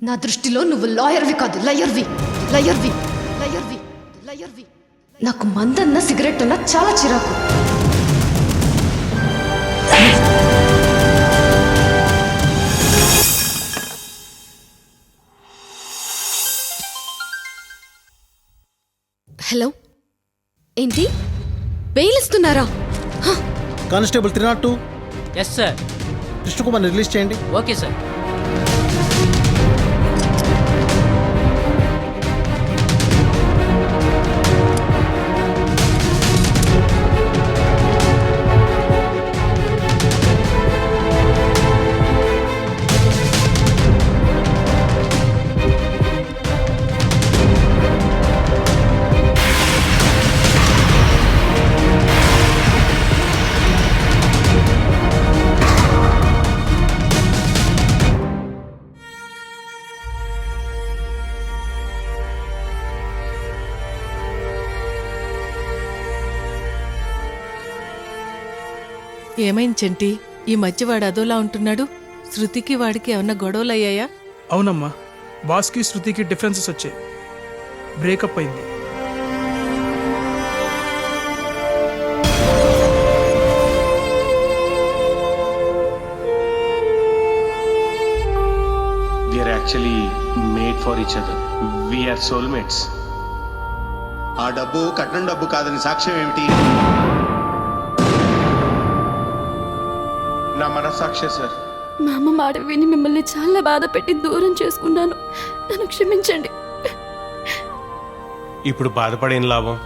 నా దృష్టిలో నువ్వు లాయర్వి కాదు, లయర్వి లయర్వి లయర్వి లయర్వి. నాకు మందన్న సిగరెట్ అన్నా చాలా చిరాకు. హలో, ఏంటి బెయిల్ ఇస్తున్నారా? Constable 302. Yes sir. Krishnakumar release చేయండి. Okay sir. ఏమైంది చంటి? ఈ మధ్య వాడు అదోలా ఉంటున్నాడు. శృతికి వాడికి ఏమన్నా గొడవలు అయ్యాయా? అవునమ్మా, బాస్కి శృతికి డిఫరెన్సెస్ వచ్చాయి. బ్రేకప్ అయింది. We are actually made for each other. We are soulmates. ఆ డబ్బు కట్నం డబ్బు కాదని సాక్ష్యం ఏమిటి? నా మనస్సాక్షి సార్. మా అమ్మ మాట విని మిమ్మల్ని చాలా బాధ పెట్టి దూరం చేసుకున్నాను. నన్ను క్షమించండి. ఇప్పుడు బాధపడేం లాభం?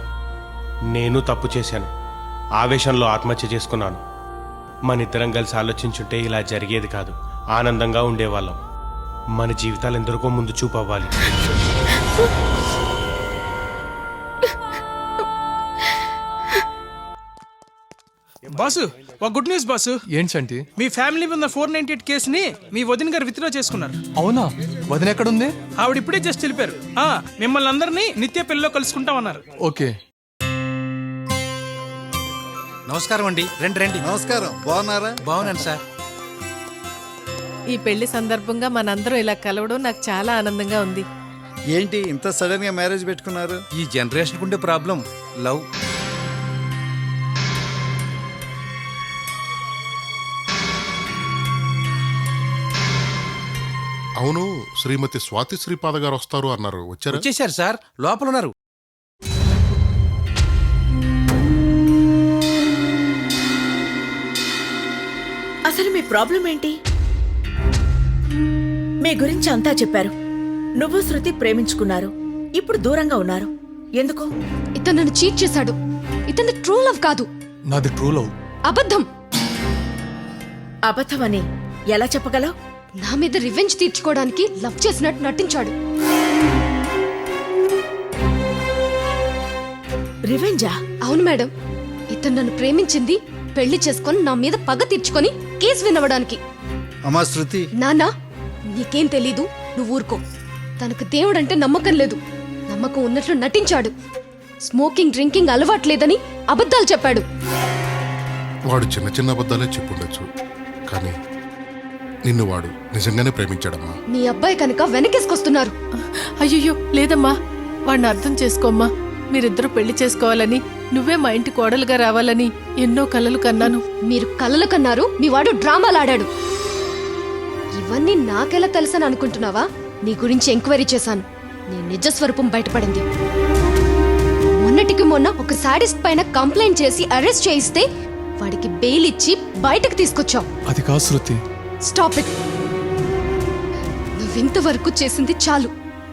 నేను తప్పు చేశాను, ఆవేశంలో ఆత్మహత్య చేసుకున్నాను. మన ఇద్దరం కలిసి ఆలోచించుంటే ఇలా జరిగేది కాదు. ఆనందంగా ఉండేవాళ్ళం. మన జీవితాలు ఎందరికో ముందు చూపు అవ్వాలి. బాసు, ఒక గుడ్ న్యూస్ బాసు. ఏంటంటే? మీ ఫ్యామిలీ మీద 498 కేసుని మీ వదిన గారు విత్డ్రా చేసుకున్నారు. అవునా? వదిన ఎక్కడుంది? ఆవిడ ఇప్పుడే జస్ట్ తెలిపారు. మిమ్మల్ని అందరినీ నిత్య పెళ్లిలో కలుసుకుంటామన్నారు. ఓకే. నమస్కారం అండి. రండి రండి. నమస్కారం. బాగున్నారా? బాగున్నాను సార్. ఈ పెళ్లి సందర్భంగా మనందరం ఇలా కలవడం నాకు చాలా ఆనందంగా ఉంది. ఏంటి ఇంత సడన్ గా మ్యారేజ్ పెట్టుకున్నారు? ఈ జనరేషన్ ఉండే ప్రాబ్లం లవ్. అవును, శ్రీమతి స్వాతి శ్రీపాద గారు వస్తారు అన్నారు. వచ్చారు? వచ్చేసారు సార్, లోపల ఉన్నారు. అసలు మీ ప్రాబ్లం ఏంటి? మీ గురించి అంతా చెప్పారు. నువ్వు శృతి ప్రేమించుకున్నారు, ఇప్పుడు దూరంగా ఉన్నారు. ఎందుకు? ఇతను నన్ను చీట్ చేశాడు. ఇతను ట్రూ లవ్ కాదు, నాది ట్రూ లవ్. అబద్ధం. అబద్ధమని ఎలా చెప్పగలవు? నా మీద రివెంజ్ తీర్చుకోవడానికి లవ్ చేసినట్టు నటించాడు. రివెంజా? అవును మేడం, ఇతను నన్ను ప్రేమించింది పెళ్లి చేసుకొని నా మీద పగ తీర్చుకొని కేసు వినవడానికి. అమ్మా శృతి. నాన్నా, నీకేం తెలీదు, నువ్వు ఊరుకో. తనకు దేవుడంటే నమ్మకం లేదు. నమ్మకం ఉన్నట్లు నటించాడు. స్మోకింగ్ డ్రింకింగ్ అలవాట్లేదని అబద్ధాలు చెప్పాడు. వాడు చిన్న చిన్న అబద్ధాలే చెప్పుండొచ్చు, కానీ నిన్ను వాడు నిజంగానే ప్రేమించాడమ్మా. మీ అబ్బాయి కనుక వెనకేసుకొస్తున్నారు. అయ్యయ్యో లేదమ్మా, వాడిని అర్థం చేసుకోమ్మా. మీరిద్దరూ పెళ్లి చేసుకోవాలని, నువ్వే మా ఇంటి కోడలుగా రావాలని ఎన్నో కలలు కన్నాను. మీరు కలలు కన్నారు, మీ వాడు డ్రామాలాడాడు. ఇవన్నీ నాకెలా తెలుసని అనుకుంటున్నావా? నీ గురించి ఎంక్వైరీ చేశాను. నీ నిజస్వరూపం బయటపడింది. మొన్నటికి మొన్న ఒక సాడిస్ట్ పైన కంప్లైంట్ చేసి అరెస్ట్ చేయిస్తే వాడికి బెయిల్ ఇచ్చి బయటకు తీసుకొచ్చావు. అది కాదు శృతి. Stop it. నువ్వింతవరకు చేసింది చాలు.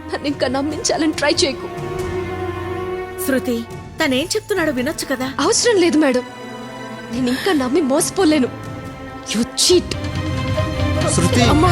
నన్ను ఇంకా నమ్మించాలని ట్రై చేయకు. శృతి, తనేం చెప్తున్నాడో వినొచ్చు కదా. అవసరం లేదు మేడం, నేను ఇంకా నమ్మి మోసపోలేను. You cheat. శృతి. అమ్మా